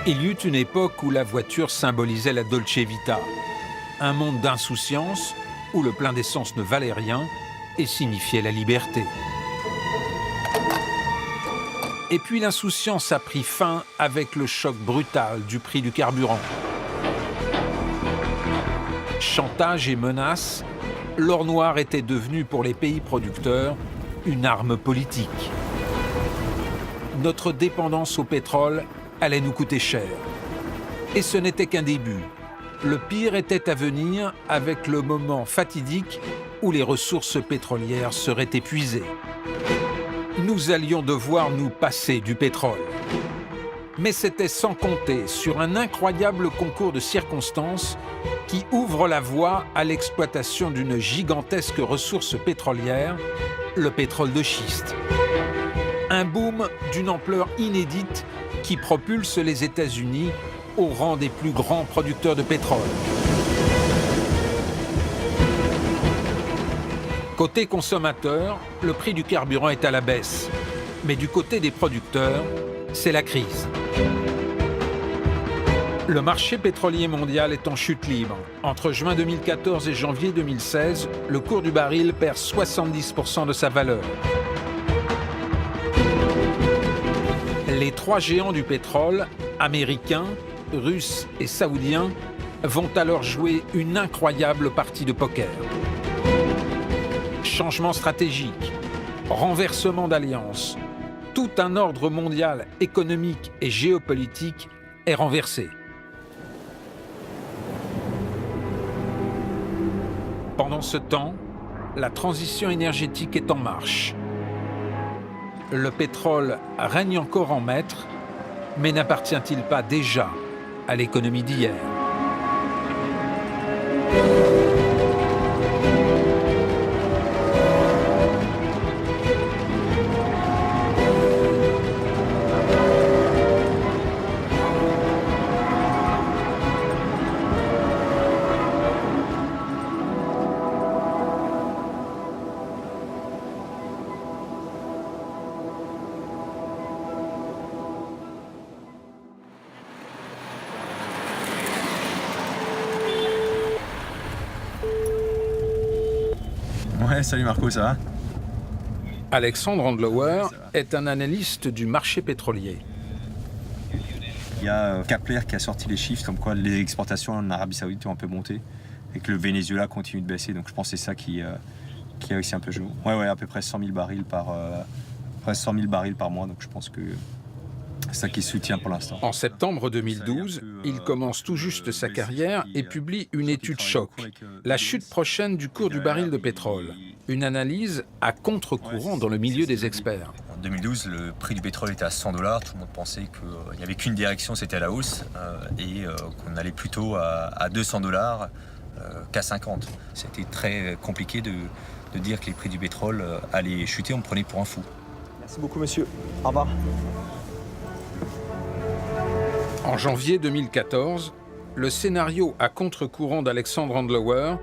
Il y eut une époque où la voiture symbolisait la Dolce Vita, un monde d'insouciance où le plein d'essence ne valait rien et signifiait la liberté. Et puis l'insouciance a pris fin avec le choc brutal du prix du carburant. Chantage et menaces, l'or noir était devenu pour les pays producteurs une arme politique. Notre dépendance au pétrole allait nous coûter cher. Et ce n'était qu'un début. Le pire était à venir avec le moment fatidique où les ressources pétrolières seraient épuisées. Nous allions devoir nous passer du pétrole. Mais c'était sans compter sur un incroyable concours de circonstances qui ouvre la voie à l'exploitation d'une gigantesque ressource pétrolière, le pétrole de schiste. Un boom d'une ampleur inédite qui propulse les États-Unis au rang des plus grands producteurs de pétrole. Côté consommateur, le prix du carburant est à la baisse. Mais du côté des producteurs, c'est la crise. Le marché pétrolier mondial est en chute libre. Entre juin 2014 et janvier 2016, le cours du baril perd 70% de sa valeur. Les trois géants du pétrole, américains, russes et saoudiens, vont alors jouer une incroyable partie de poker. Changement stratégique, renversement d'alliances, tout un ordre mondial économique et géopolitique est renversé. Pendant ce temps, la transition énergétique est en marche. Le pétrole règne encore en maître, mais n'appartient-il pas déjà à l'économie d'hier ? Ouais, salut Marco, ça va ? Alexandre Andlauer est un analyste du marché pétrolier. Il y a Kepler qui a sorti les chiffres comme quoi les exportations en Arabie Saoudite ont un peu monté et que le Venezuela continue de baisser. Donc je pense que c'est ça qui a aussi un peu joué. Ouais, à peu près 100 000 barils par mois. Donc je pense que c'est ça qui soutient pour l'instant. En septembre 2012, il commence tout juste sa carrière et publie une étude choc, la chute prochaine du cours du baril de pétrole. Une analyse à contre-courant dans le milieu des experts. En 2012, le prix du pétrole était à $100. Tout le monde pensait qu'il n'y avait qu'une direction, c'était à la hausse, et qu'on allait plutôt à $200 qu'à 50. C'était très compliqué de dire que les prix du pétrole allaient chuter, on me prenait pour un fou. Merci beaucoup, monsieur. Au revoir. En janvier 2014, le scénario à contre-courant d'Alexandre Andlauer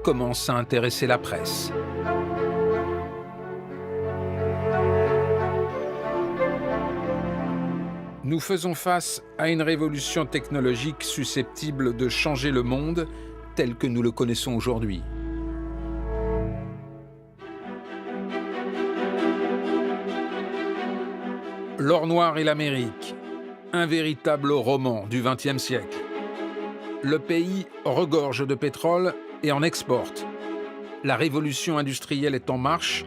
commence à intéresser la presse. Nous faisons face à une révolution technologique susceptible de changer le monde tel que nous le connaissons aujourd'hui. L'or noir et l'Amérique, un véritable roman du XXe siècle. Le pays regorge de pétrole et en exporte. La révolution industrielle est en marche,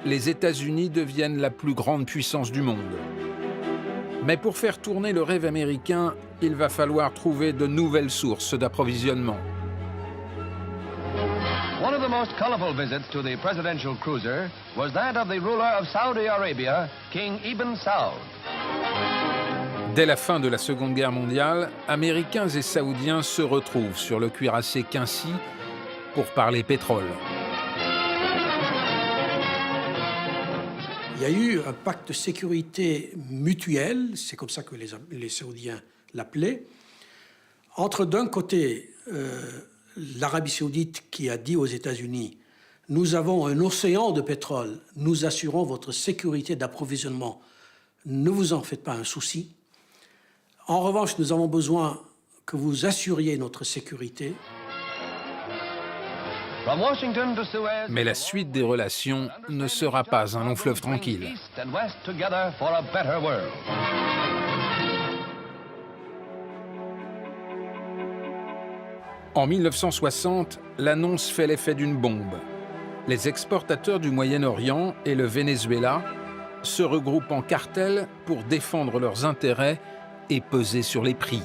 les États-Unis deviennent la plus grande puissance du monde. Mais pour faire tourner le rêve américain, il va falloir trouver de nouvelles sources d'approvisionnement. One of the most colorful visits to the presidential cruiser was that of the ruler of Saudi Arabia, King Ibn Saud. Dès la fin de la Seconde Guerre mondiale, Américains et Saoudiens se retrouvent sur le cuirassé Quincy pour parler pétrole. Il y a eu un pacte de sécurité mutuelle, c'est comme ça que les Saoudiens l'appelaient, Entre d'un côté l'Arabie saoudite qui a dit aux États-Unis « Nous avons un océan de pétrole, nous assurons votre sécurité d'approvisionnement, ne vous en faites pas un souci. En revanche, nous avons besoin que vous assuriez notre sécurité. » Mais la suite des relations ne sera pas un long fleuve tranquille. En 1960, l'annonce fait l'effet d'une bombe. Les exportateurs du Moyen-Orient et le Venezuela se regroupent en cartel pour défendre leurs intérêts et peser sur les prix.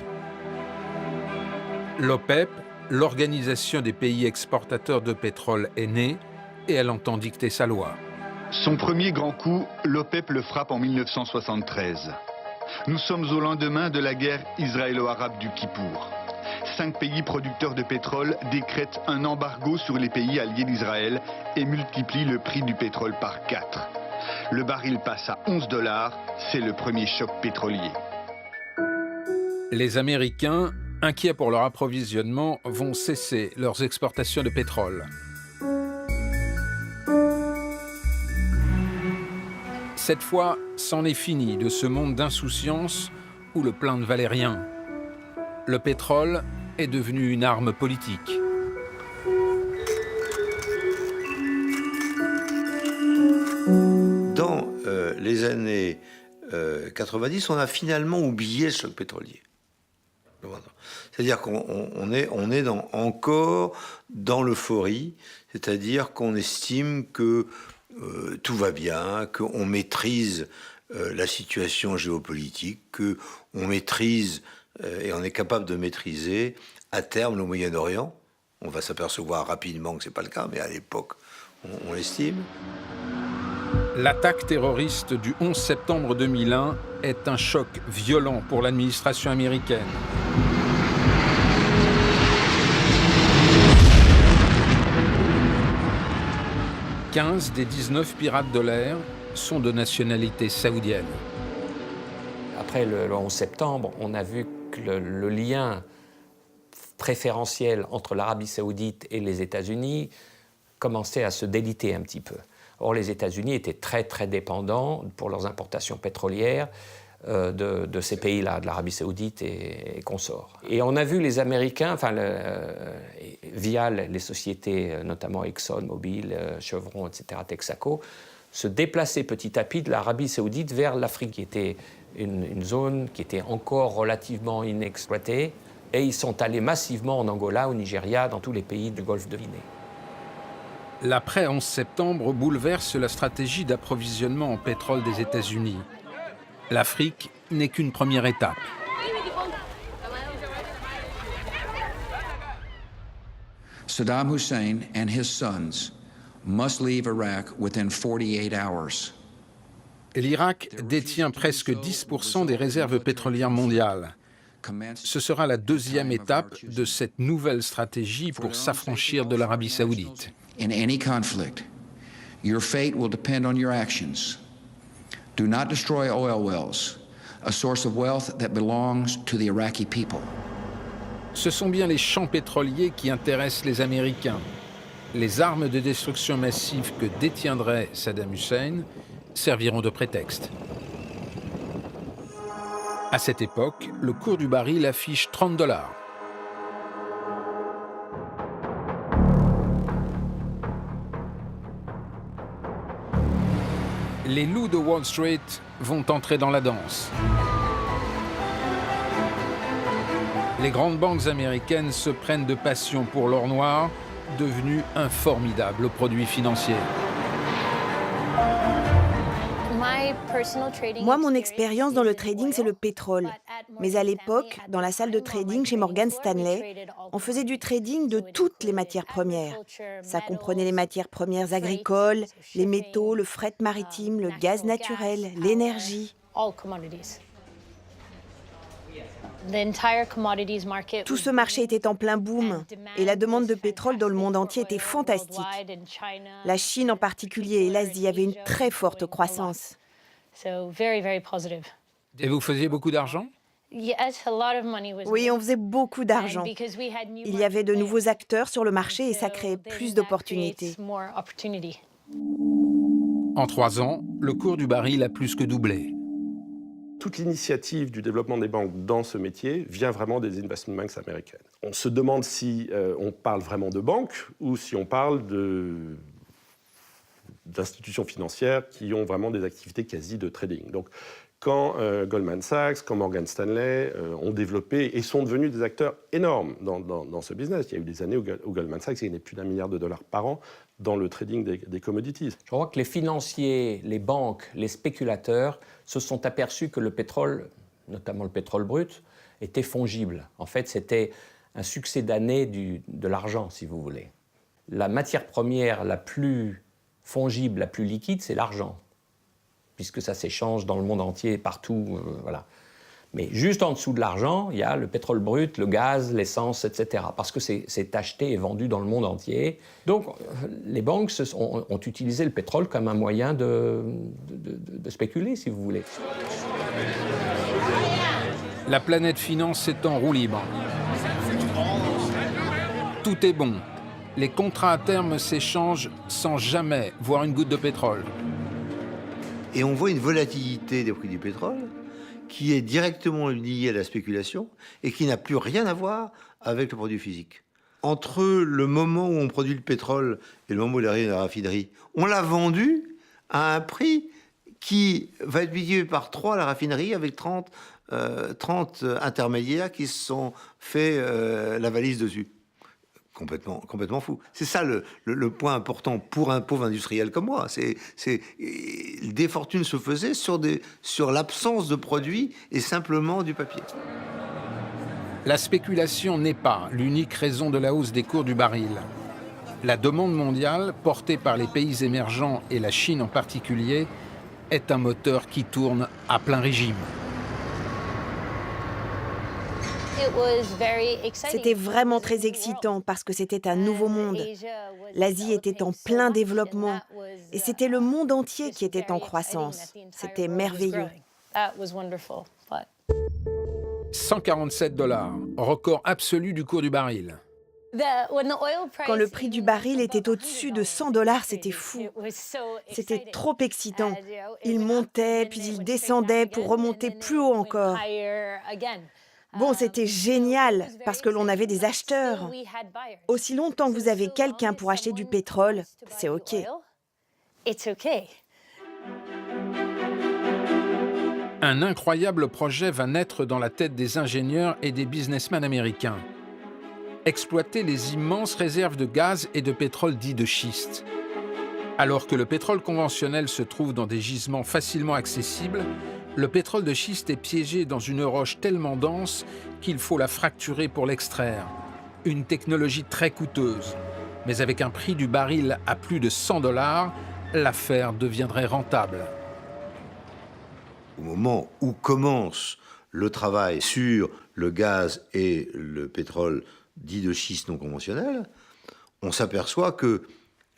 L'OPEP, l'Organisation des pays exportateurs de pétrole, est née et elle entend dicter sa loi. Son premier grand coup, l'OPEP le frappe en 1973. Nous sommes au lendemain de la guerre israélo-arabe du Kippour. 5 pays producteurs de pétrole décrètent un embargo sur les pays alliés d'Israël et multiplient le prix du pétrole par 4. Le baril passe à $11, c'est le premier choc pétrolier. Les Américains, inquiets pour leur approvisionnement, vont cesser leurs exportations de pétrole. Cette fois, c'en est fini de ce monde d'insouciance où le plein ne valait rien. Le pétrole est devenu une arme politique. Dans les années 90, on a finalement oublié le choc pétrolier. C'est-à-dire qu'on est encore dans l'euphorie, c'est-à-dire qu'on estime que tout va bien, qu'on maîtrise la situation géopolitique, qu'on maîtrise et on est capable de maîtriser à terme le Moyen-Orient. On va s'apercevoir rapidement que ce n'est pas le cas, mais à l'époque, on l'estime. L'attaque terroriste du 11 septembre 2001 est un choc violent pour l'administration américaine. « 15 des 19 pirates de l'air sont de nationalité saoudienne. » Après le 11 septembre, on a vu que le lien préférentiel entre l'Arabie saoudite et les États-Unis commençait à se déliter un petit peu. Or, les États-Unis étaient très, très dépendants pour leurs importations pétrolières de ces pays-là, de l'Arabie saoudite et consorts. Et on a vu les Américains, via les sociétés, notamment ExxonMobil, Chevron, etc., Texaco, se déplacer petit à petit de l'Arabie saoudite vers l'Afrique, qui était une zone qui était encore relativement inexploitée. Et ils sont allés massivement en Angola, au Nigeria, dans tous les pays du golfe de Guinée. L'après 11 septembre bouleverse la stratégie d'approvisionnement en pétrole des États-Unis. L'Afrique n'est qu'une première étape. Saddam Hussein and his sons must leave Iraq within 48 hours. L'Irak détient presque 10% des réserves pétrolières mondiales. Ce sera la deuxième étape de cette nouvelle stratégie pour s'affranchir de l'Arabie saoudite. In any conflict, your fate will depend on your actions. Do not destroy oil wells, a source of wealth that belongs to the Iraqi people. Ce sont bien les champs pétroliers qui intéressent les Américains. Les armes de destruction massive que détiendrait Saddam Hussein serviront de prétexte. À cette époque, le cours du baril affiche $30. Les loups de Wall Street vont entrer dans la danse. Les grandes banques américaines se prennent de passion pour l'or noir, devenu un formidable produit financier. Moi, mon expérience dans le trading, c'est le pétrole. Mais à l'époque, dans la salle de trading chez Morgan Stanley, on faisait du trading de toutes les matières premières. Ça comprenait les matières premières agricoles, les métaux, le fret maritime, le gaz naturel, l'énergie. Tout ce marché était en plein boom et la demande de pétrole dans le monde entier était fantastique. La Chine en particulier et l'Asie avaient une très forte croissance. Et vous faisiez beaucoup d'argent ? Oui, on faisait beaucoup d'argent. Il y avait de nouveaux acteurs sur le marché et ça créait plus d'opportunités. En 3 ans, le cours du baril a plus que doublé. Toute l'initiative du développement des banques dans ce métier vient vraiment des investment banks américaines. On se demande si on parle vraiment de banques ou si on parle d'institutions financières qui ont vraiment des activités quasi de trading. Donc, quand Goldman Sachs, quand Morgan Stanley ont développé et sont devenus des acteurs énormes dans ce business. Il y a eu des années où Goldman Sachs gagnait plus d'1 milliard de dollars par an dans le trading des commodities. Je crois que les financiers, les banques, les spéculateurs se sont aperçus que le pétrole, notamment le pétrole brut, était fongible. En fait, c'était un succédané de l'argent, si vous voulez. La matière première la plus fongible, la plus liquide, c'est l'argent, puisque ça s'échange dans le monde entier, partout, voilà. Mais juste en dessous de l'argent, il y a le pétrole brut, le gaz, l'essence, etc. Parce que c'est acheté et vendu dans le monde entier. Donc, les banques ont utilisé le pétrole comme un moyen de spéculer, si vous voulez. La planète finance est en roue libre. Tout est bon. Les contrats à terme s'échangent sans jamais voir une goutte de pétrole. Et on voit une volatilité des prix du pétrole qui est directement liée à la spéculation et qui n'a plus rien à voir avec le produit physique. Entre le moment où on produit le pétrole et le moment où il arrive à la raffinerie, on l'a vendu à un prix qui va être multiplié par 3 à la raffinerie avec 30 intermédiaires qui se sont fait la valise dessus. Complètement fou. C'est ça le point important pour un pauvre industriel comme moi. Des fortunes se faisaient sur l'absence de produits et simplement du papier. La spéculation n'est pas l'unique raison de la hausse des cours du baril. La demande mondiale, portée par les pays émergents et la Chine en particulier, est un moteur qui tourne à plein régime. C'était vraiment très excitant parce que c'était un nouveau monde. L'Asie était en plein développement et c'était le monde entier qui était en croissance. C'était merveilleux. 147 $, record absolu du cours du baril. Quand le prix du baril était au-dessus de 100 $, c'était fou. C'était trop excitant. Il montait, puis il descendait pour remonter plus haut encore. Bon, c'était génial parce que l'on avait des acheteurs. Aussi longtemps que vous avez quelqu'un pour acheter du pétrole, c'est OK. Un incroyable projet va naître dans la tête des ingénieurs et des businessmen américains. Exploiter les immenses réserves de gaz et de pétrole dits de schiste. Alors que le pétrole conventionnel se trouve dans des gisements facilement accessibles, le pétrole de schiste est piégé dans une roche tellement dense qu'il faut la fracturer pour l'extraire. Une technologie très coûteuse. Mais avec un prix du baril à plus de 100 $, l'affaire deviendrait rentable. Au moment où commence le travail sur le gaz et le pétrole dit de schiste non conventionnel, on s'aperçoit que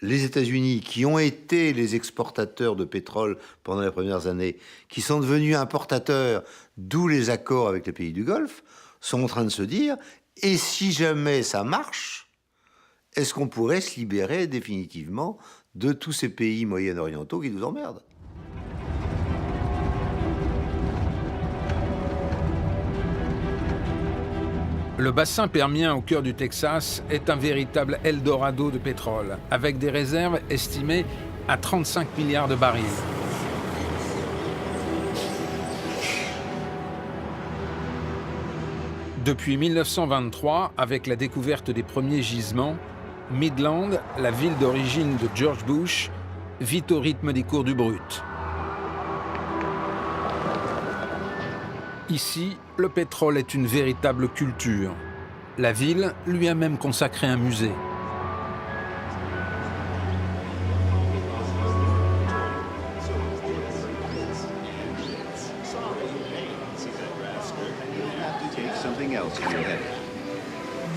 les États-Unis, qui ont été les exportateurs de pétrole pendant les premières années, qui sont devenus importateurs, d'où les accords avec les pays du Golfe, sont en train de se dire « et si jamais ça marche, est-ce qu'on pourrait se libérer définitivement de tous ces pays moyen-orientaux qui nous emmerdent ?» Le bassin permien au cœur du Texas est un véritable Eldorado de pétrole, avec des réserves estimées à 35 milliards de barils. Depuis 1923, avec la découverte des premiers gisements, Midland, la ville d'origine de George Bush, vit au rythme des cours du brut. Ici, le pétrole est une véritable culture. La ville lui a même consacré un musée.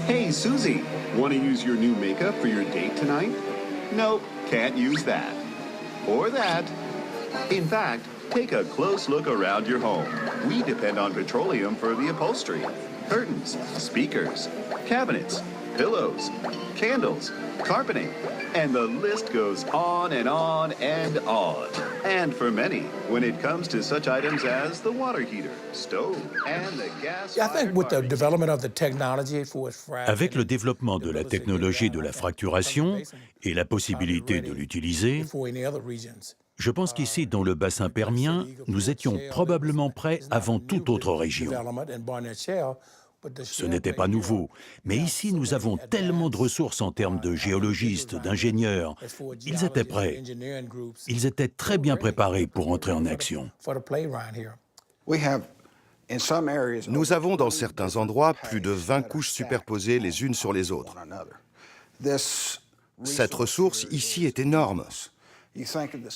Hey, Susie, want to use your new makeup for your date tonight? Nope, can't use that. Or that. In fact, Take a close look around your home. We depend on petroleum for the upholstery, curtains, speakers, cabinets, pillows, candles, carpeting, and the list goes on and on and on. And for many, when it comes to such items as the water heater, stove, and the gas. Avec le développement de la technologie de la fracturation et la possibilité de l'utiliser, je pense qu'ici, dans le bassin permien, nous étions probablement prêts avant toute autre région. Ce n'était pas nouveau, mais ici nous avons tellement de ressources en termes de géologistes, d'ingénieurs. Ils étaient prêts. Ils étaient très bien préparés pour entrer en action. Nous avons dans certains endroits plus de 20 couches superposées les unes sur les autres. Cette ressource ici est énorme.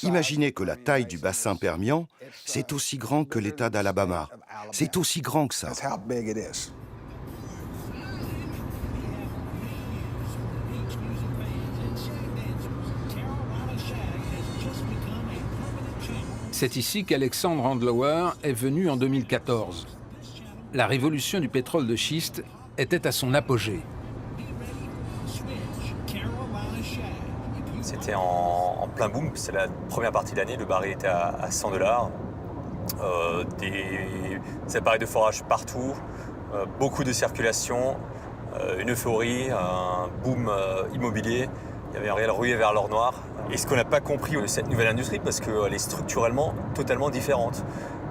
Imaginez que la taille du bassin permien, c'est aussi grand que l'État d'Alabama. C'est aussi grand que ça. C'est ici qu'Alexandre Handlower est venu en 2014. La révolution du pétrole de schiste était à son apogée. C'était en plein boom, c'est la première partie de l'année, le baril était à $100. Des appareils de forage partout, beaucoup de circulation, une euphorie, un boom immobilier. Il y avait un réel ruée vers l'or noir. Et ce qu'on n'a pas compris de cette nouvelle industrie, parce qu'elle est structurellement totalement différente.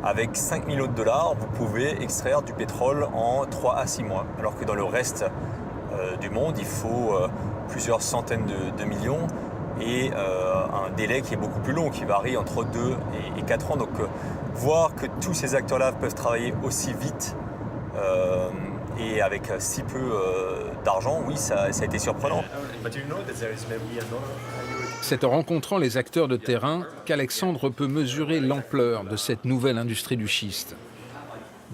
Avec 5 millions de dollars, vous pouvez extraire du pétrole en 3 à 6 mois. Alors que dans le reste du monde, il faut plusieurs centaines de millions et un délai qui est beaucoup plus long, qui varie entre 2 et 4 ans. Donc voir que tous ces acteurs-là peuvent travailler aussi vite et avec si peu d'argent, oui, ça a été surprenant. C'est en rencontrant les acteurs de terrain qu'Alexandre peut mesurer l'ampleur de cette nouvelle industrie du schiste.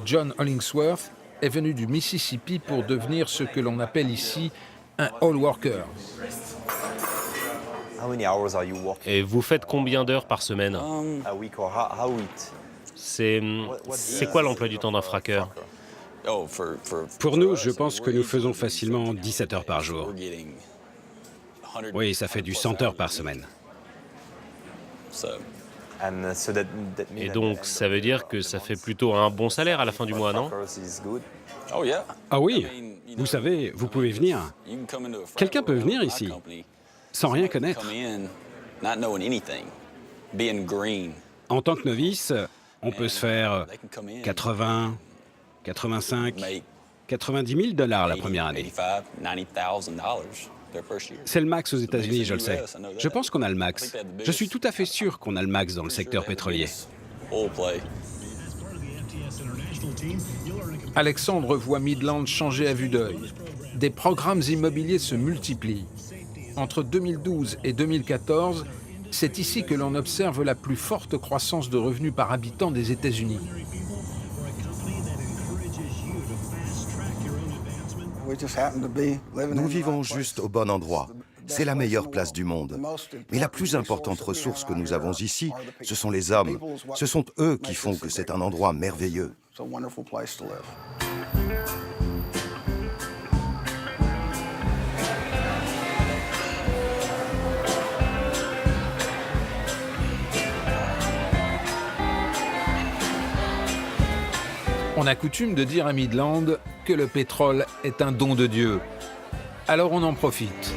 John Hollingsworth est venu du Mississippi pour devenir ce que l'on appelle ici un all worker. Et vous faites combien d'heures par semaine? C'est quoi l'emploi du temps d'un fraqueur? Pour nous, je pense que nous faisons facilement 17 heures par jour. Oui, ça fait du 100 heures par semaine. Et donc, ça veut dire que ça fait plutôt un bon salaire à la fin du mois, non? Ah oui, vous savez, vous pouvez venir. Quelqu'un peut venir ici, sans rien connaître. En tant que novice, on peut se faire 80, 85, 90 000 $ la première année. C'est le max aux États-Unis, je le sais. Je pense qu'on a le max. Je suis tout à fait sûr qu'on a le max dans le secteur pétrolier. Alexandre voit Midland changer à vue d'œil. Des programmes immobiliers se multiplient. Entre 2012 et 2014, c'est ici que l'on observe la plus forte croissance de revenus par habitant des États-Unis. Nous vivons juste au bon endroit. C'est la meilleure place du monde. Mais la plus importante ressource que nous avons ici, ce sont les hommes. Ce sont eux qui font que c'est un endroit merveilleux. On a coutume de dire à Midland que le pétrole est un don de Dieu. Alors on en profite.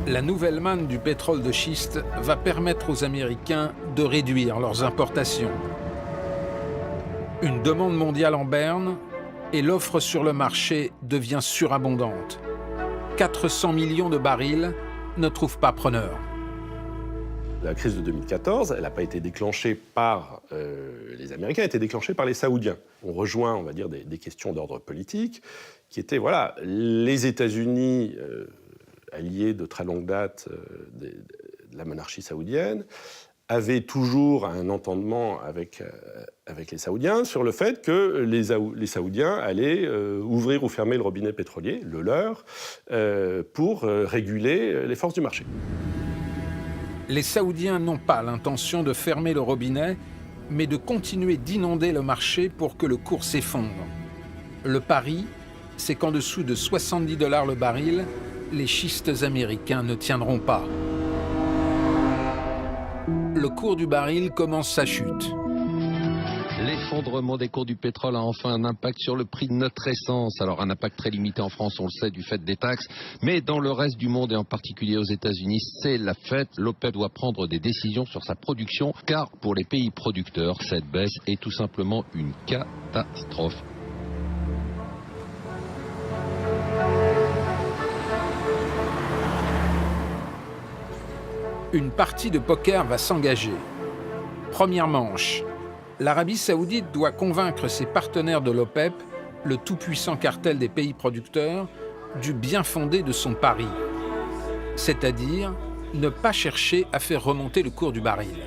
La nouvelle manne du pétrole de schiste va permettre aux Américains de réduire leurs importations. Une demande mondiale en berne et l'offre sur le marché devient surabondante. 400 millions de barils ne trouvent pas preneur. La crise de 2014, elle n'a pas été déclenchée par les Américains, elle a été déclenchée par les Saoudiens. On rejoint, on va dire, des questions d'ordre politique, qui étaient, voilà, les États-Unis, alliés de très longue date de la monarchie saoudienne, avait toujours un entendement avec les Saoudiens sur le fait que les Saoudiens allaient ouvrir ou fermer le robinet pétrolier, le leur, pour réguler les forces du marché. Les Saoudiens n'ont pas l'intention de fermer le robinet, mais de continuer d'inonder le marché pour que le cours s'effondre. Le pari, c'est qu'en dessous de 70 $ le baril, les schistes américains ne tiendront pas. Le cours du baril commence sa chute. L'effondrement des cours du pétrole a enfin un impact sur le prix de notre essence. Alors un impact très limité en France, on le sait, du fait des taxes. Mais dans le reste du monde, et en particulier aux États-Unis, c'est la fête. L'OPEP doit prendre des décisions sur sa production, car pour les pays producteurs, cette baisse est tout simplement une catastrophe. Une partie de poker va s'engager. Première manche. L'Arabie saoudite doit convaincre ses partenaires de l'OPEP, le tout-puissant cartel des pays producteurs, du bien fondé de son pari. C'est-à-dire ne pas chercher à faire remonter le cours du baril.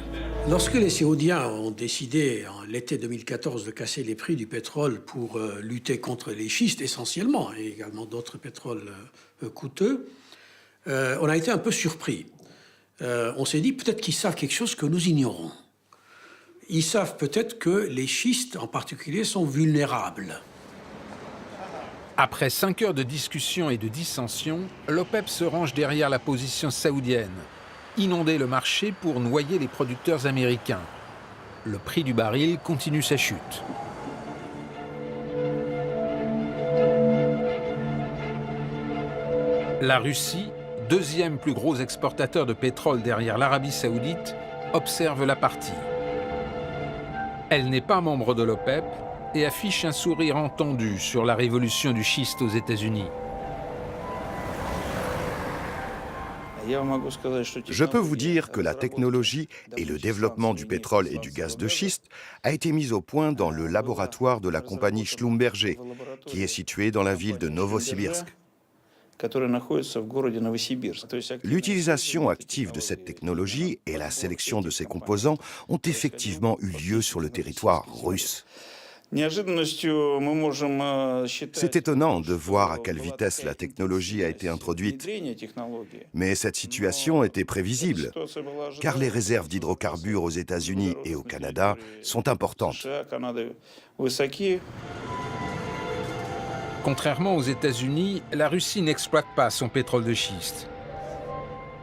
Lorsque les Saoudiens ont décidé, en l'été 2014, de casser les prix du pétrole pour lutter contre les schistes essentiellement, et également d'autres pétroles coûteux, on a été un peu surpris. On s'est dit peut-être qu'ils savent quelque chose que nous ignorons. Ils savent peut-être que les schistes, en particulier, sont vulnérables. Après 5 heures de discussion et de dissension, l'OPEP se range derrière la position saoudienne. Inonder le marché pour noyer les producteurs américains. Le prix du baril continue sa chute. La Russie, deuxième plus gros exportateur de pétrole derrière l'Arabie saoudite, observe la partie. Elle n'est pas membre de l'OPEP et affiche un sourire entendu sur la révolution du schiste aux États-Unis. Je peux vous dire que la technologie et le développement du pétrole et du gaz de schiste a été mis au point dans le laboratoire de la compagnie Schlumberger, qui est situé dans la ville de Novosibirsk. L'utilisation active de cette technologie et la sélection de ses composants ont effectivement eu lieu sur le territoire russe. C'est étonnant de voir à quelle vitesse la technologie a été introduite. Mais cette situation était prévisible, car les réserves d'hydrocarbures aux États-Unis et au Canada sont importantes. Contrairement aux États-Unis, la Russie n'exploite pas son pétrole de schiste.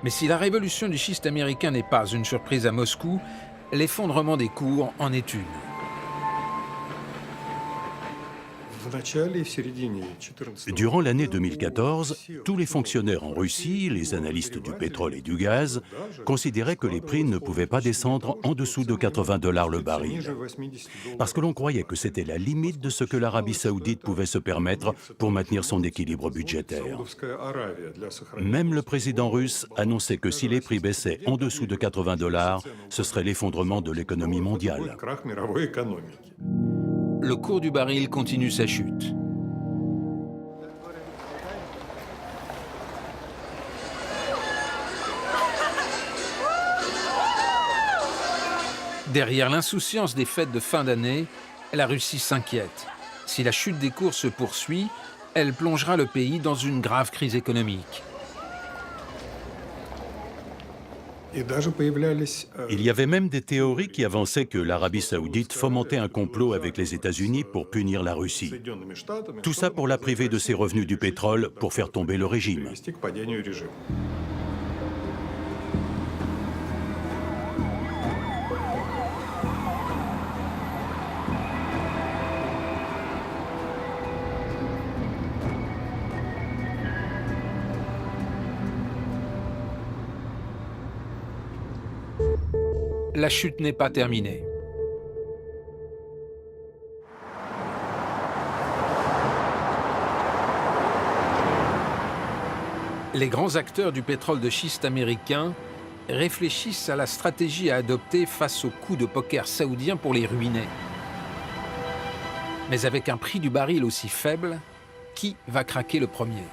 Mais si la révolution du schiste américain n'est pas une surprise à Moscou, l'effondrement des cours en est une. Durant l'année 2014, tous les fonctionnaires en Russie, les analystes du pétrole et du gaz, considéraient que les prix ne pouvaient pas descendre en dessous de 80 $ le baril. Parce que l'on croyait que c'était la limite de ce que l'Arabie saoudite pouvait se permettre pour maintenir son équilibre budgétaire. Même le président russe annonçait que si les prix baissaient en dessous de 80 $, ce serait l'effondrement de l'économie mondiale. Le cours du baril continue sa chute. Derrière l'insouciance des fêtes de fin d'année, la Russie s'inquiète. Si la chute des cours se poursuit, elle plongera le pays dans une grave crise économique. Il y avait même des théories qui avançaient que l'Arabie saoudite fomentait un complot avec les États-Unis pour punir la Russie. Tout ça pour la priver de ses revenus du pétrole pour faire tomber le régime. La chute n'est pas terminée. Les grands acteurs du pétrole de schiste américain réfléchissent à la stratégie à adopter face au coup de poker saoudien pour les ruiner. Mais avec un prix du baril aussi faible, qui va craquer le premier ?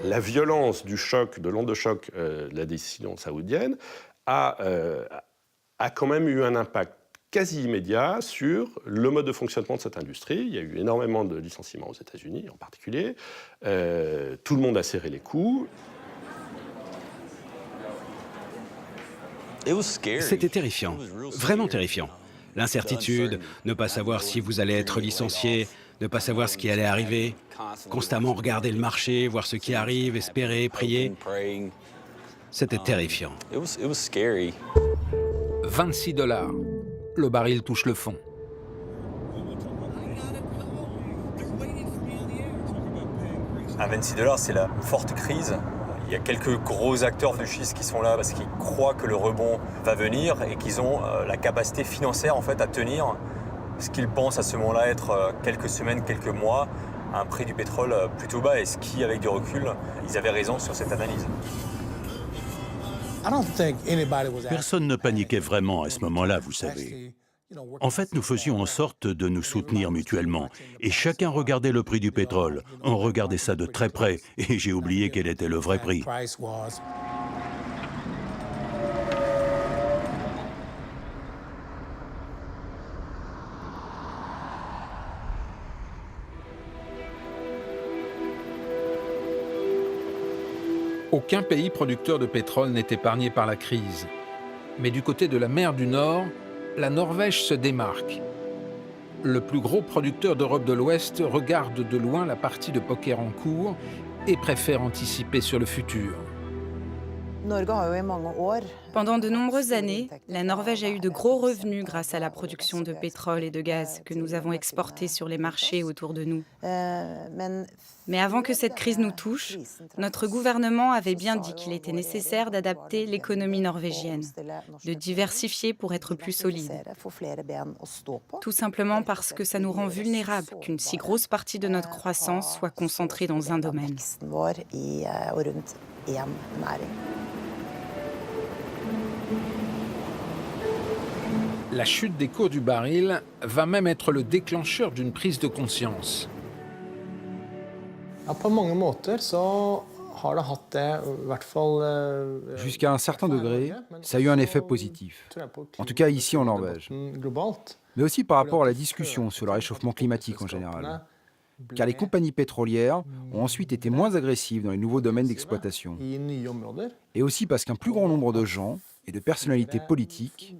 La violence du choc, de l'onde de choc de la décision saoudienne, a quand même eu un impact quasi immédiat sur le mode de fonctionnement de cette industrie. Il y a eu énormément de licenciements aux États-Unis en particulier. Tout le monde a serré les coups. C'était terrifiant, vraiment terrifiant. L'incertitude, ne pas savoir si vous allez être licencié, ne pas savoir ce qui allait arriver, constamment regarder le marché, voir ce qui arrive, espérer, prier. C'était terrifiant. 26 $. Le baril touche le fond. À 26 $, c'est la forte crise. Il y a quelques gros acteurs du schiste qui sont là parce qu'ils croient que le rebond va venir et qu'ils ont la capacité financière en fait, à tenir ce qu'ils pensent à ce moment-là être quelques semaines, quelques mois, à un prix du pétrole plutôt bas. Et ce qui, avec du recul, ils avaient raison sur cette analyse. Personne ne paniquait vraiment à ce moment-là, vous savez. En fait, nous faisions en sorte de nous soutenir mutuellement. Et chacun regardait le prix du pétrole. On regardait ça de très près. Et j'ai oublié quel était le vrai prix. Aucun pays producteur de pétrole n'est épargné par la crise. Mais du côté de la mer du Nord, la Norvège se démarque. Le plus gros producteur d'Europe de l'Ouest regarde de loin la partie de poker en cours et préfère anticiper sur le futur. Pendant de nombreuses années, la Norvège a eu de gros revenus grâce à la production de pétrole et de gaz que nous avons exportés sur les marchés autour de nous. Mais avant que cette crise nous touche, notre gouvernement avait bien dit qu'il était nécessaire d'adapter l'économie norvégienne, de diversifier pour être plus solide. Tout simplement parce que ça nous rend vulnérables qu'une si grosse partie de notre croissance soit concentrée dans un domaine. La chute des cours du baril va même être le déclencheur d'une prise de conscience. Jusqu'à un certain degré, ça a eu un effet positif. En tout cas ici en Norvège. Mais aussi par rapport à la discussion sur le réchauffement climatique en général. Car les compagnies pétrolières ont ensuite été moins agressives dans les nouveaux domaines d'exploitation. Et aussi parce qu'un plus grand nombre de gens et de personnalités politiques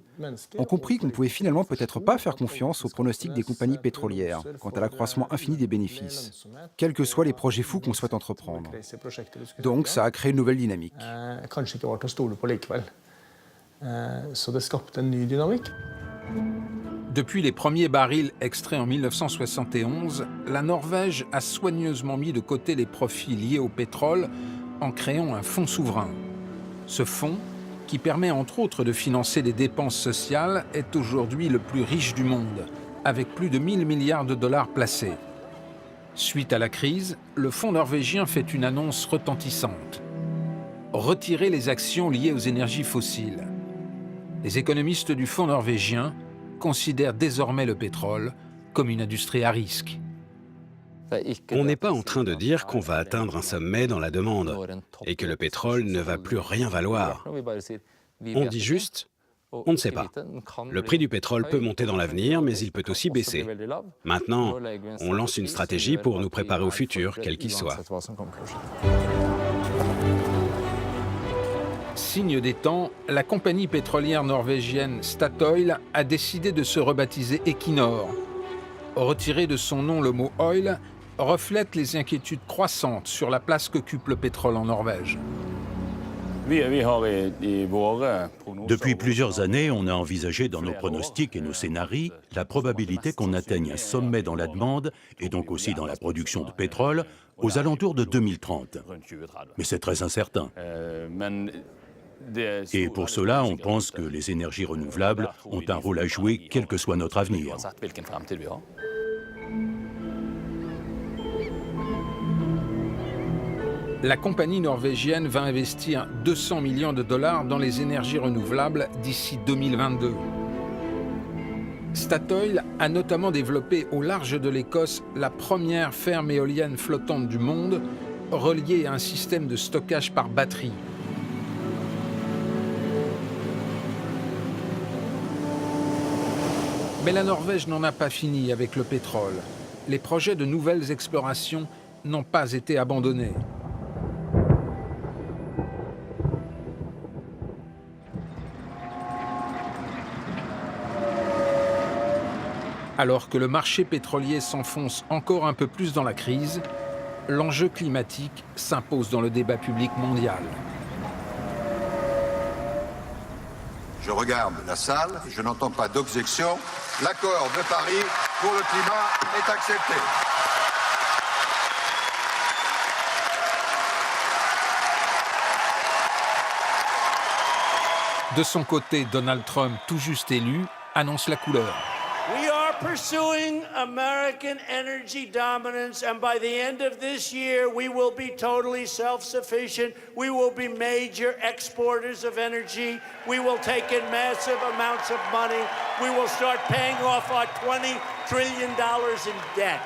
ont compris qu'on ne pouvait finalement peut-être pas faire confiance aux pronostics des compagnies pétrolières quant à l'accroissement infini des bénéfices, quels que soient les projets fous qu'on souhaite entreprendre. Donc ça a créé une nouvelle dynamique. Depuis les premiers barils extraits en 1971, la Norvège a soigneusement mis de côté les profits liés au pétrole en créant un fonds souverain. Ce fonds, qui permet entre autres de financer les dépenses sociales, est aujourd'hui le plus riche du monde, avec plus de 1 000 milliards de dollars placés. Suite à la crise, le fonds norvégien fait une annonce retentissante. Retirer les actions liées aux énergies fossiles. Les économistes du fonds norvégien considèrent désormais le pétrole comme une industrie à risque. On n'est pas en train de dire qu'on va atteindre un sommet dans la demande et que le pétrole ne va plus rien valoir. On dit juste, on ne sait pas. Le prix du pétrole peut monter dans l'avenir, mais il peut aussi baisser. Maintenant, on lance une stratégie pour nous préparer au futur, quel qu'il soit. Signe des temps, la compagnie pétrolière norvégienne Statoil a décidé de se rebaptiser Equinor. Retirer de son nom le mot « oil » reflète les inquiétudes croissantes sur la place qu'occupe le pétrole en Norvège. Depuis plusieurs années, on a envisagé dans nos pronostics et nos scénarios la probabilité qu'on atteigne un sommet dans la demande et donc aussi dans la production de pétrole aux alentours de 2030. Mais c'est très incertain. Et pour cela, on pense que les énergies renouvelables ont un rôle à jouer, quel que soit notre avenir. La compagnie norvégienne va investir 200 millions de dollars dans les énergies renouvelables d'ici 2022. Statoil a notamment développé au large de l'Écosse la première ferme éolienne flottante du monde, reliée à un système de stockage par batterie. Mais la Norvège n'en a pas fini avec le pétrole. Les projets de nouvelles explorations n'ont pas été abandonnés. Alors que le marché pétrolier s'enfonce encore un peu plus dans la crise, l'enjeu climatique s'impose dans le débat public mondial. Je regarde la salle, je n'entends pas d'objection. L'accord de Paris pour le climat est accepté. De son côté, Donald Trump, tout juste élu, annonce la couleur. We are pursuing American energy dominance, and by the end of this year, we will be totally self-sufficient. We will be major exporters of energy. We will take in massive amounts of money. We will start paying off our $20 trillion in debt.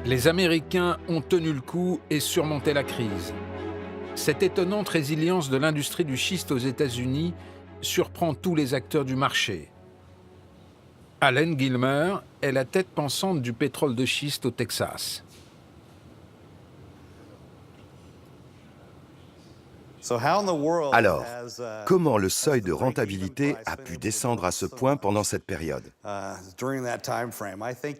Les Américains ont tenu le coup et surmonté la crise. Cette étonnante résilience de l'industrie du schiste aux États-Unis surprend tous les acteurs du marché. Allen Gilmer est la tête pensante du pétrole de schiste au Texas. Alors, comment le seuil de rentabilité a pu descendre à ce point pendant cette période?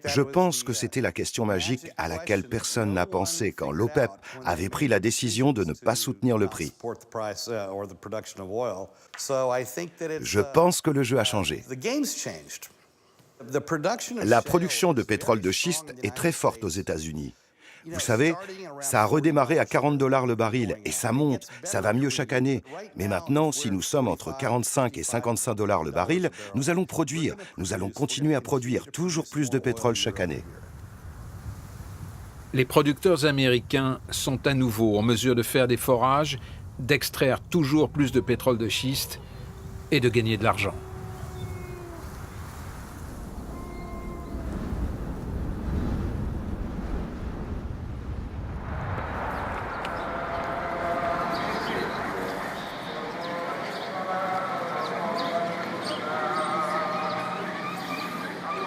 Je pense que c'était la question magique à laquelle personne n'a pensé quand l'OPEP avait pris la décision de ne pas soutenir le prix. Je pense que le jeu a changé. La production de pétrole de schiste est très forte aux États-Unis. Vous savez, ça a redémarré à $40 le baril et ça monte, ça va mieux chaque année. Mais maintenant, si nous sommes entre 45 et $55 le baril, nous allons produire, nous allons continuer à produire toujours plus de pétrole chaque année. Les producteurs américains sont à nouveau en mesure de faire des forages, d'extraire toujours plus de pétrole de schiste et de gagner de l'argent.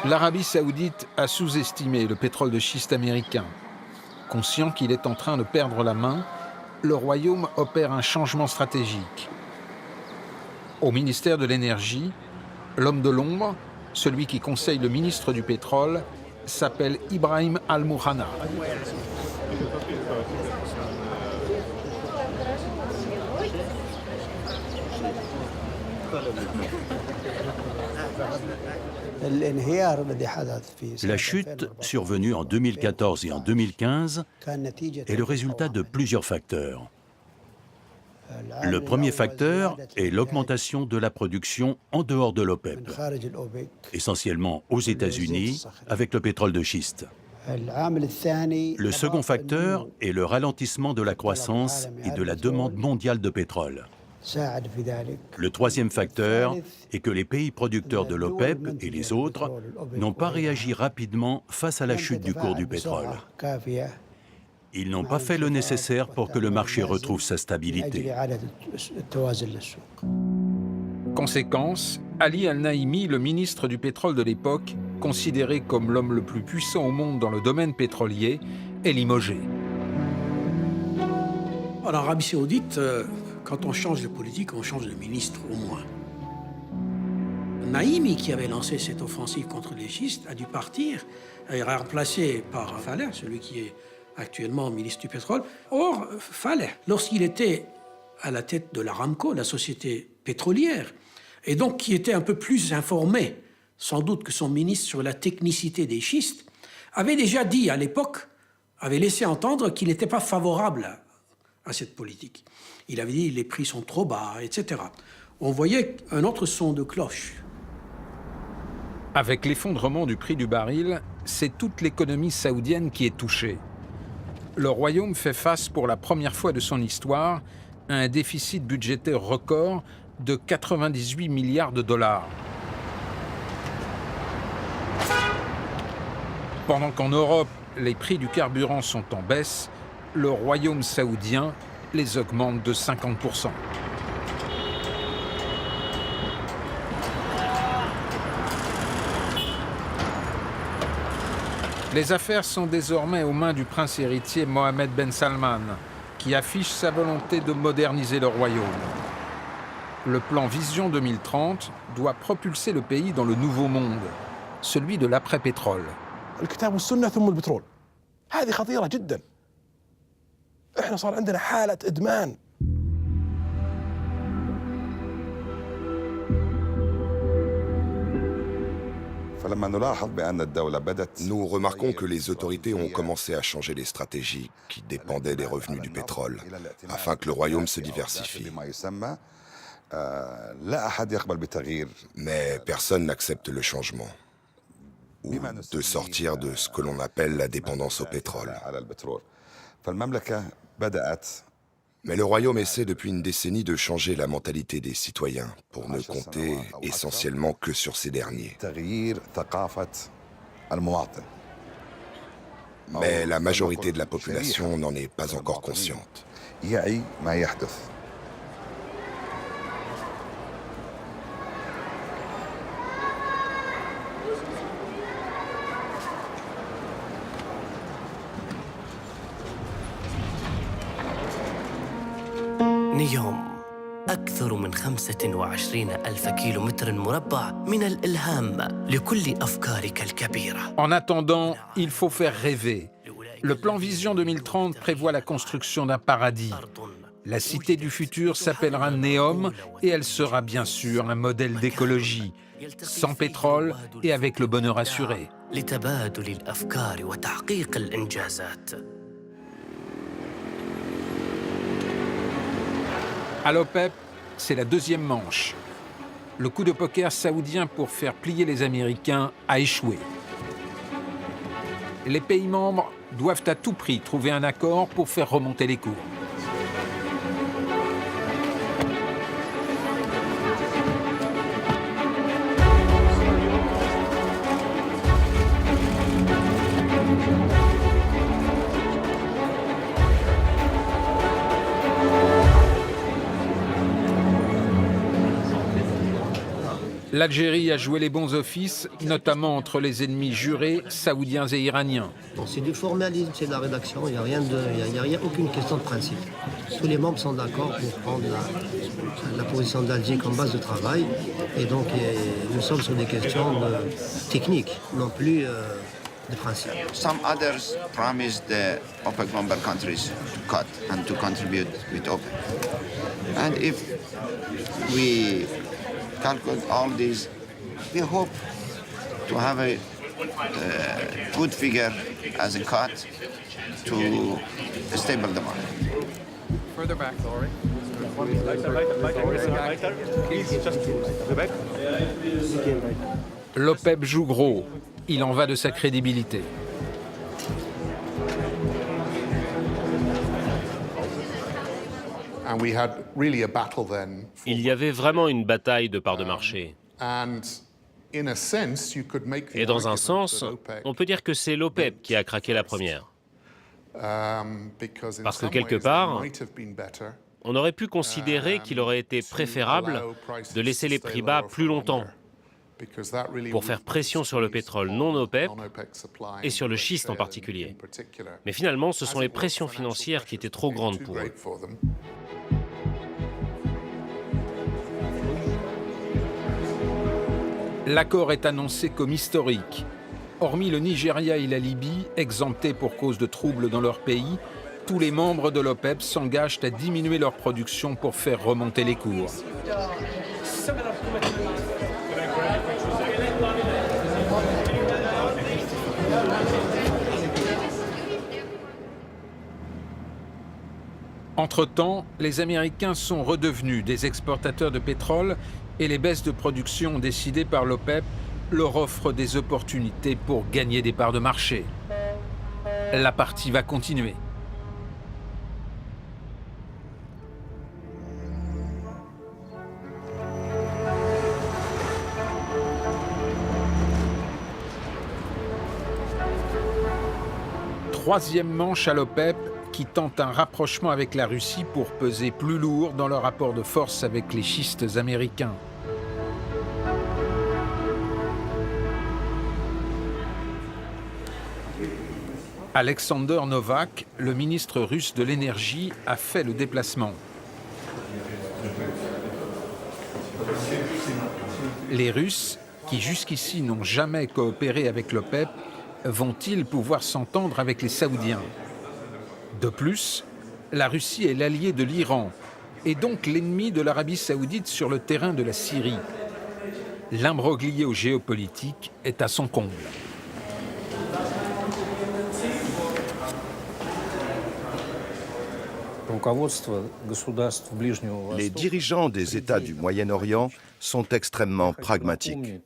L'Arabie saoudite a sous-estimé le pétrole de schiste américain. Conscient qu'il est en train de perdre la main, le Royaume opère un changement stratégique. Au ministère de l'Énergie, l'homme de l'ombre, celui qui conseille le ministre du Pétrole, s'appelle Ibrahim Al-Mouhana. La chute, survenue en 2014 et en 2015, est le résultat de plusieurs facteurs. Le premier facteur est l'augmentation de la production en dehors de l'OPEP, essentiellement aux États-Unis, avec le pétrole de schiste. Le second facteur est le ralentissement de la croissance et de la demande mondiale de pétrole. Le troisième facteur est que les pays producteurs de l'OPEP et les autres n'ont pas réagi rapidement face à la chute du cours du pétrole. Ils n'ont pas fait le nécessaire pour que le marché retrouve sa stabilité. Conséquence, Ali Al-Naimi, le ministre du pétrole de l'époque, considéré comme l'homme le plus puissant au monde dans le domaine pétrolier, est limogé. En Arabie Saoudite, quand on change de politique, on change de ministre au moins. Naimi, qui avait lancé cette offensive contre les schistes, a dû partir, et remplacé par Faleh, celui qui est actuellement ministre du pétrole. Or, Faleh, lorsqu'il était à la tête de l'Aramco, la société pétrolière, et donc qui était un peu plus informé, sans doute que son ministre, sur la technicité des schistes, avait déjà dit à l'époque, avait laissé entendre qu'il n'était pas favorable à cette politique. Il avait dit les prix sont trop bas, etc. On voyait un autre son de cloche. Avec l'effondrement du prix du baril, c'est toute l'économie saoudienne qui est touchée. Le royaume fait face pour la première fois de son histoire à un déficit budgétaire record de 98 milliards de dollars. Pendant qu'en Europe, les prix du carburant sont en baisse, le royaume saoudien les augmente de 50%. Les affaires sont désormais aux mains du prince héritier Mohammed Ben Salman, qui affiche sa volonté de moderniser le royaume. Le plan Vision 2030 doit propulser le pays dans le nouveau monde, celui de l'après-pétrole. الكتاب والسنة ثم البترول. هذه خطيرة جدا. احنا صار عندنا حالة إدمان. Nous remarquons que les autorités ont commencé à changer les stratégies qui dépendaient des revenus du pétrole, afin que le royaume se diversifie. Mais personne n'accepte le changement, ou de sortir de ce que l'on appelle la dépendance au pétrole. Mais le royaume essaie depuis une décennie de changer la mentalité des citoyens pour ne compter essentiellement que sur ces derniers. Mais la majorité de la population n'en est pas encore consciente. نيوم أكثر من 25,000 كيلومتر مربع من الإلهام لكل أفكارك الكبيرة. En attendant, il faut faire rêver. Le plan Vision 2030 prévoit la construction d'un paradis. La cité du futur s'appellera Neom et elle sera bien sûr un modèle d'écologie, sans pétrole et avec le bonheur assuré. لتبادل الأفكار وتحقيق الإنجازات. À l'OPEP, c'est la deuxième manche. Le coup de poker saoudien pour faire plier les Américains a échoué. Les pays membres doivent à tout prix trouver un accord pour faire remonter les cours. L'Algérie a joué les bons offices, notamment entre les ennemis jurés saoudiens et iraniens. Bon, c'est du formalisme, c'est de la rédaction, il n'y a aucune question de principe. Tous les membres sont d'accord pour prendre la position d'Alger comme base de travail. Et donc, nous sommes sur des questions techniques, non plus de principe. Some others promised the OPEC member countries to cut and to contribute with OPEC. And if we calculate all these, we hope to have a good figure as a cut to stable the market. Further back, Laurie. L'OPEP joue gros. Il en va de sa crédibilité. Il y avait vraiment une bataille de parts de marché. Et dans un sens, on peut dire que c'est l'OPEP qui a craqué la première. Parce que quelque part, on aurait pu considérer qu'il aurait été préférable de laisser les prix bas plus longtemps pour faire pression sur le pétrole non OPEP et sur le schiste en particulier. Mais finalement, ce sont les pressions financières qui étaient trop grandes pour eux. L'accord est annoncé comme historique. Hormis le Nigeria et la Libye, exemptés pour cause de troubles dans leur pays, tous les membres de l'OPEP s'engagent à diminuer leur production pour faire remonter les cours. Entre-temps, les Américains sont redevenus des exportateurs de pétrole et les baisses de production décidées par l'OPEP leur offrent des opportunités pour gagner des parts de marché. La partie va continuer. Troisième manche à l'OPEP, qui tentent un rapprochement avec la Russie pour peser plus lourd dans leur rapport de force avec les schistes américains. Alexander Novak, le ministre russe de l'énergie, a fait le déplacement. Les Russes, qui jusqu'ici n'ont jamais coopéré avec l'OPEP, vont-ils pouvoir s'entendre avec les Saoudiens? De plus, la Russie est l'allié de l'Iran et donc l'ennemi de l'Arabie saoudite sur le terrain de la Syrie. L'imbroglio géopolitique est à son comble. Les dirigeants des États du Moyen-Orient sont extrêmement pragmatiques.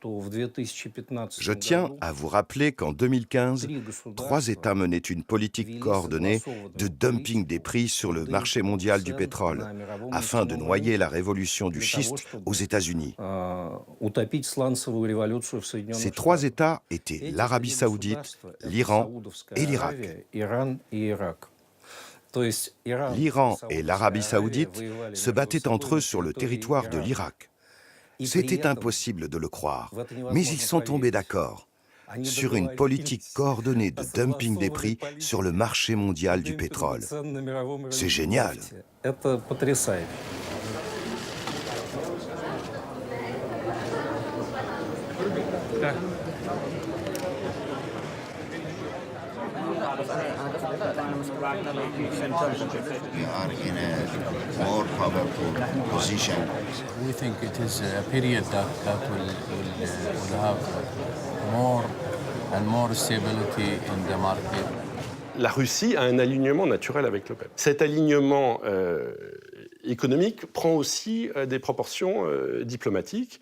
Je tiens à vous rappeler qu'en 2015, 3 États menaient une politique coordonnée de dumping des prix sur le marché mondial du pétrole, afin de noyer la révolution du schiste aux États-Unis. Ces 3 États étaient l'Arabie saoudite, l'Iran et l'Irak. L'Iran et l'Arabie saoudite se battaient entre eux sur le territoire de l'Irak. C'était impossible de le croire, mais ils sont tombés d'accord sur une politique coordonnée de dumping des prix sur le marché mondial du pétrole. C'est génial. We are in a more powerful position. We think it is a period that will have more and more stability in the market. La Russie a un alignement naturel avec l'OPEP. Cet alignement économique prend aussi des proportions diplomatiques.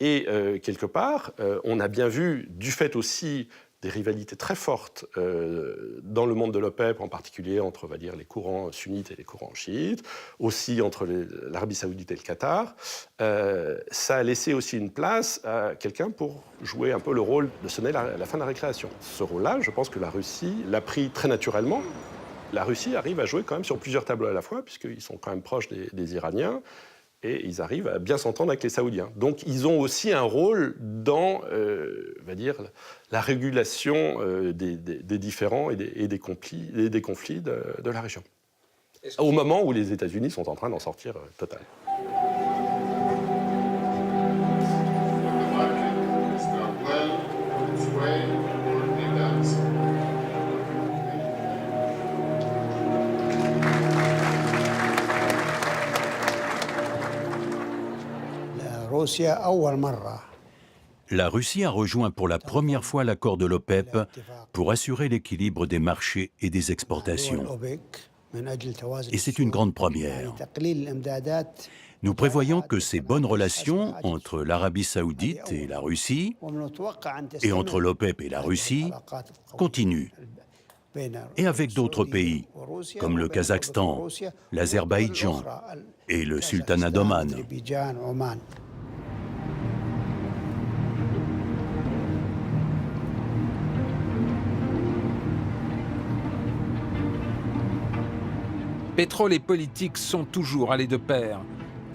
Et quelque part, on a bien vu, du fait aussi des rivalités très fortes dans le monde de l'OPEP, en particulier entre, on va dire, les courants sunnites et les courants chiites, aussi entre l'Arabie saoudite et le Qatar, ça a laissé aussi une place à quelqu'un pour jouer un peu le rôle de sonner la fin de la récréation. Ce rôle-là, je pense que la Russie l'a pris très naturellement. La Russie arrive à jouer quand même sur plusieurs tableaux à la fois, puisqu'ils sont quand même proches des Iraniens, et ils arrivent à bien s'entendre avec les Saoudiens. Donc ils ont aussi un rôle dans, on va dire, la régulation des différends et des conflits de la région. Au moment où les États-Unis sont en train d'en sortir total. La Russie a rejoint pour la première fois l'accord de l'OPEP pour assurer l'équilibre des marchés et des exportations. Et c'est une grande première. Nous prévoyons que ces bonnes relations entre l'Arabie saoudite et la Russie, et entre l'OPEP et la Russie, continuent. Et avec d'autres pays, comme le Kazakhstan, l'Azerbaïdjan et le Sultanat d'Oman. Pétrole et politique sont toujours allés de pair.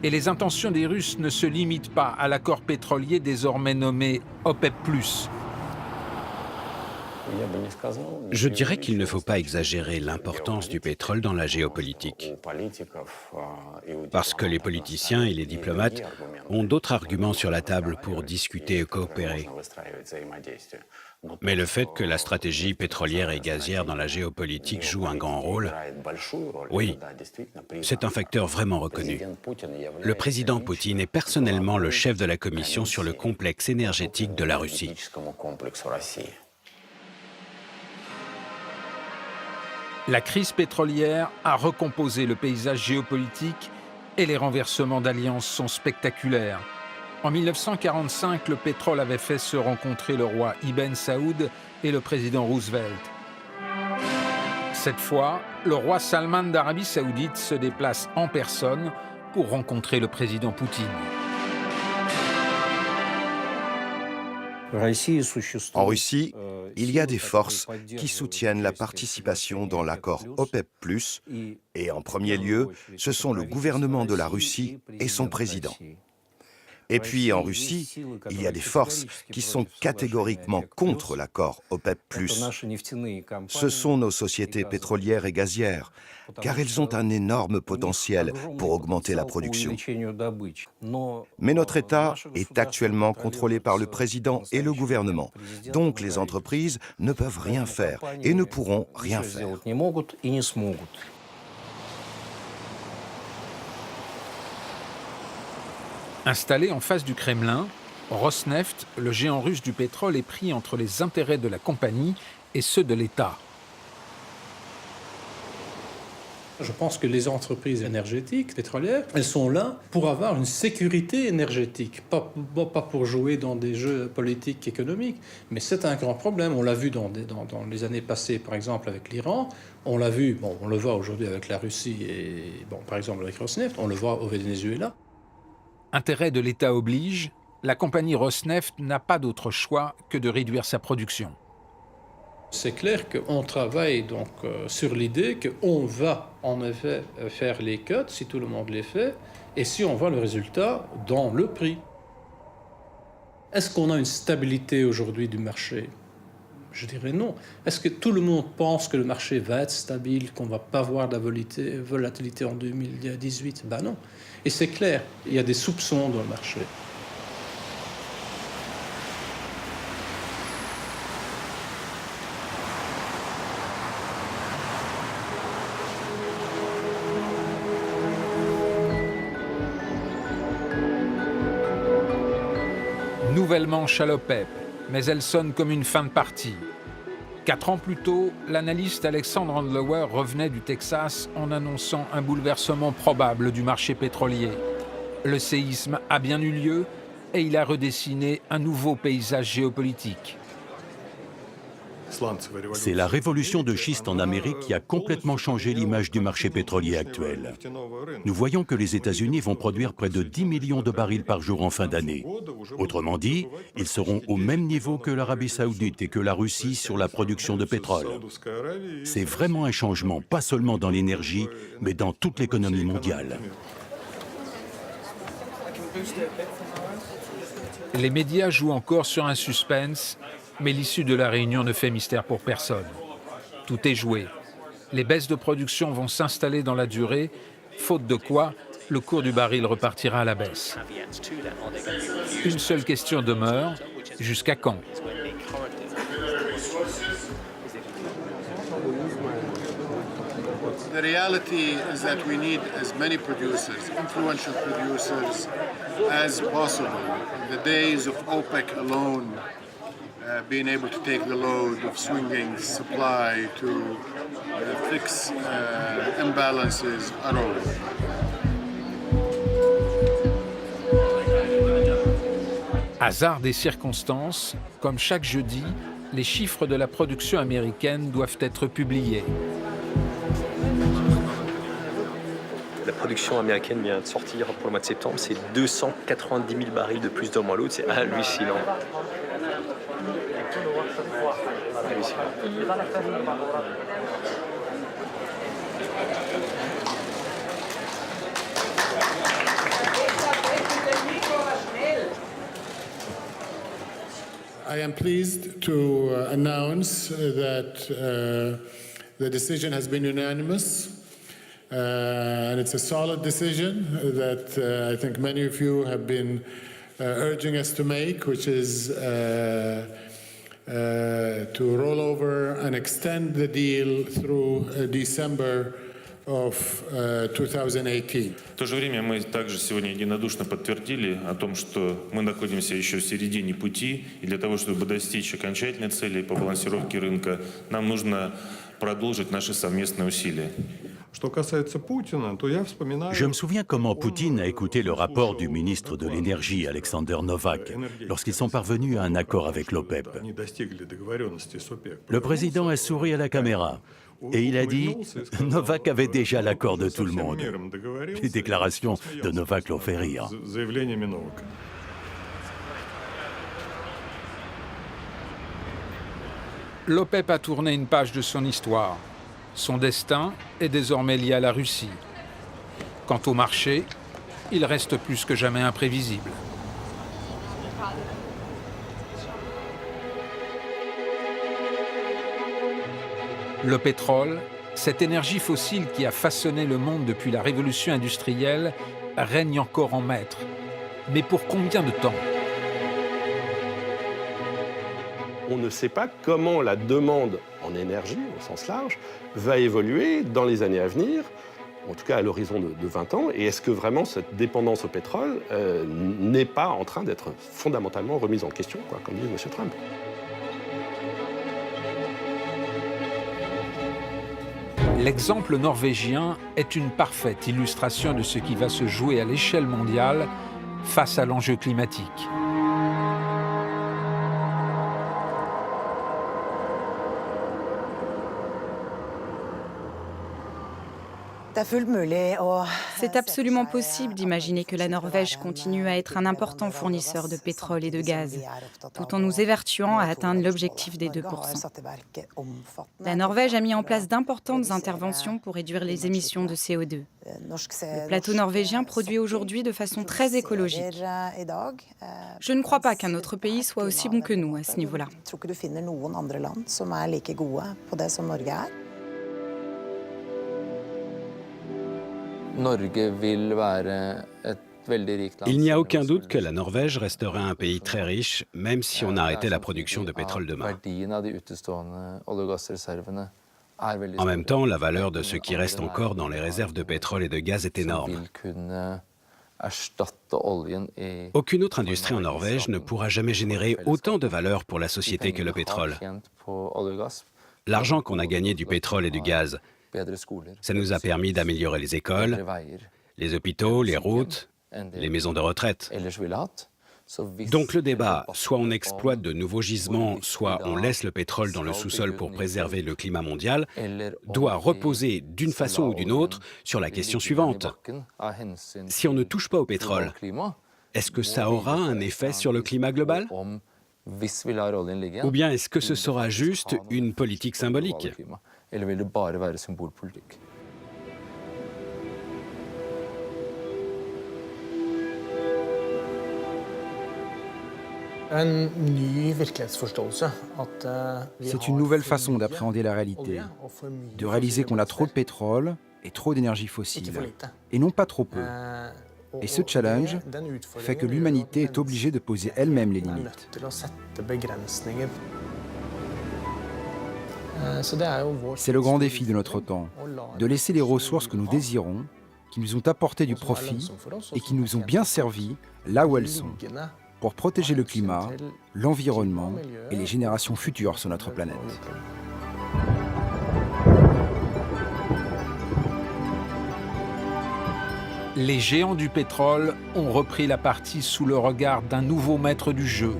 Et les intentions des Russes ne se limitent pas à l'accord pétrolier désormais nommé OPEP+. Je dirais qu'il ne faut pas exagérer l'importance du pétrole dans la géopolitique. Parce que les politiciens et les diplomates ont d'autres arguments sur la table pour discuter et coopérer. Mais le fait que la stratégie pétrolière et gazière dans la géopolitique joue un grand rôle, oui, c'est un facteur vraiment reconnu. Le président Poutine est personnellement le chef de la commission sur le complexe énergétique de la Russie. La crise pétrolière a recomposé le paysage géopolitique et les renversements d'alliances sont spectaculaires. En 1945, le pétrole avait fait se rencontrer le roi Ibn Saoud et le président Roosevelt. Cette fois, le roi Salman d'Arabie saoudite se déplace en personne pour rencontrer le président Poutine. En Russie, il y a des forces qui soutiennent la participation dans l'accord OPEP+, et en premier lieu, ce sont le gouvernement de la Russie et son président. Et puis en Russie, il y a des forces qui sont catégoriquement contre l'accord OPEP+. Ce sont nos sociétés pétrolières et gazières, car elles ont un énorme potentiel pour augmenter la production. Mais notre État est actuellement contrôlé par le président et le gouvernement, donc les entreprises ne peuvent rien faire et ne pourront rien faire. Installé en face du Kremlin, Rosneft, le géant russe du pétrole, est pris entre les intérêts de la compagnie et ceux de l'État. Je pense que les entreprises énergétiques, pétrolières, elles sont là pour avoir une sécurité énergétique, pas pour jouer dans des jeux politiques, économiques. Mais c'est un grand problème. On l'a vu dans les années passées, par exemple, avec l'Iran. On l'a vu, on le voit aujourd'hui avec la Russie et, par exemple, avec Rosneft. On le voit au Venezuela. Intérêt de l'État oblige, la compagnie Rosneft n'a pas d'autre choix que de réduire sa production. C'est clair qu'on travaille donc sur l'idée qu'on va en effet faire les cuts si tout le monde les fait et si on voit le résultat dans le prix. Est-ce qu'on a une stabilité aujourd'hui du marché? Je dirais non. Est-ce que tout le monde pense que le marché va être stable, qu'on ne va pas voir de la volatilité en 2018? Ben non. Et c'est clair, il y a des soupçons dans le marché. Nouvelle manche à l'OPEP, mais elle sonne comme une fin de partie. 4 ans plus tôt, l'analyste Alexandre Andlauer revenait du Texas en annonçant un bouleversement probable du marché pétrolier. Le séisme a bien eu lieu et il a redessiné un nouveau paysage géopolitique. C'est la révolution de schiste en Amérique qui a complètement changé l'image du marché pétrolier actuel. Nous voyons que les États-Unis vont produire près de 10 millions de barils par jour en fin d'année. Autrement dit, ils seront au même niveau que l'Arabie saoudite et que la Russie sur la production de pétrole. C'est vraiment un changement, pas seulement dans l'énergie, mais dans toute l'économie mondiale. Les médias jouent encore sur un suspense, mais l'issue de la réunion ne fait mystère pour personne. Tout est joué. Les baisses de production vont s'installer dans la durée, faute de quoi le cours du baril repartira à la baisse. Une seule question demeure, jusqu'à quand? The reality is that we need as many producers, influential producers, as possible. The days of OPEC alone being able to take the load of swinging supply to fix imbalances are over. Hasard des circonstances, comme chaque jeudi, les chiffres de la production américaine doivent être publiés. La production américaine vient de sortir pour le mois de septembre, c'est 290 000 barils de plus d'un mois à l'autre, c'est hallucinant. I am pleased to announce that the decision has been unanimous. And it's a solid decision that I think many of you have been urging us to make, which is to roll over and extend the deal through December of 2018. В то же время мы также сегодня единодушно подтвердили о том, что мы находимся еще в середине пути, и для того, чтобы достичь окончательной цели по балансировке рынка, нам нужно продолжить наши совместные усилия. Je me souviens comment Poutine a écouté le rapport du ministre de l'Énergie, Alexander Novak, lorsqu'ils sont parvenus à un accord avec l'OPEP. Le président a souri à la caméra et il a dit « Novak avait déjà l'accord de tout le monde ». Les déclarations de Novak l'ont fait rire. L'OPEP a tourné une page de son histoire. Son destin est désormais lié à la Russie. Quant au marché, il reste plus que jamais imprévisible. Le pétrole, cette énergie fossile qui a façonné le monde depuis la révolution industrielle, règne encore en maître. Mais pour combien de temps ? On ne sait pas comment la demande en énergie, au sens large, va évoluer dans les années à venir, en tout cas à l'horizon de 20 ans, et est-ce que vraiment cette dépendance au pétrole n'est pas en train d'être fondamentalement remise en question, quoi, comme dit M. Trump. L'exemple norvégien est une parfaite illustration de ce qui va se jouer à l'échelle mondiale face à l'enjeu climatique. C'est absolument possible d'imaginer que la Norvège continue à être un important fournisseur de pétrole et de gaz, tout en nous évertuant à atteindre l'objectif des 2%. La Norvège a mis en place d'importantes interventions pour réduire les émissions de CO2. Le plateau norvégien produit aujourd'hui de façon très écologique. Je ne crois pas qu'un autre pays soit aussi bon que nous à ce niveau-là. Il n'y a aucun doute que la Norvège restera un pays très riche, même si on arrêtait la production de pétrole demain. En même temps, la valeur de ce qui reste encore dans les réserves de pétrole et de gaz est énorme. Aucune autre industrie en Norvège ne pourra jamais générer autant de valeur pour la société que le pétrole. L'argent qu'on a gagné du pétrole et du gaz, ça nous a permis d'améliorer les écoles, les hôpitaux, les routes, les maisons de retraite. Donc le débat, soit on exploite de nouveaux gisements, soit on laisse le pétrole dans le sous-sol pour préserver le climat mondial, doit reposer d'une façon ou d'une autre sur la question suivante. Si on ne touche pas au pétrole, est-ce que ça aura un effet sur le climat global ? Ou bien est-ce que ce sera juste une politique symbolique ? C'est une nouvelle façon d'appréhender la réalité, de réaliser qu'on a trop de pétrole et trop d'énergie fossile, et non pas trop peu. Et ce challenge fait que l'humanité est obligée de poser elle-même les limites. C'est le grand défi de notre temps, de laisser les ressources que nous désirons, qui nous ont apporté du profit et qui nous ont bien servi là où elles sont, pour protéger le climat, l'environnement et les générations futures sur notre planète. Les géants du pétrole ont repris la partie sous le regard d'un nouveau maître du jeu.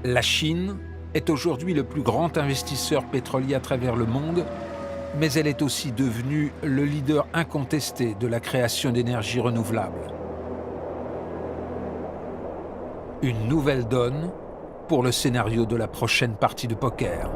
La Chine est aujourd'hui le plus grand investisseur pétrolier à travers le monde, mais elle est aussi devenue le leader incontesté de la création d'énergie renouvelable. Une nouvelle donne pour le scénario de la prochaine partie de poker.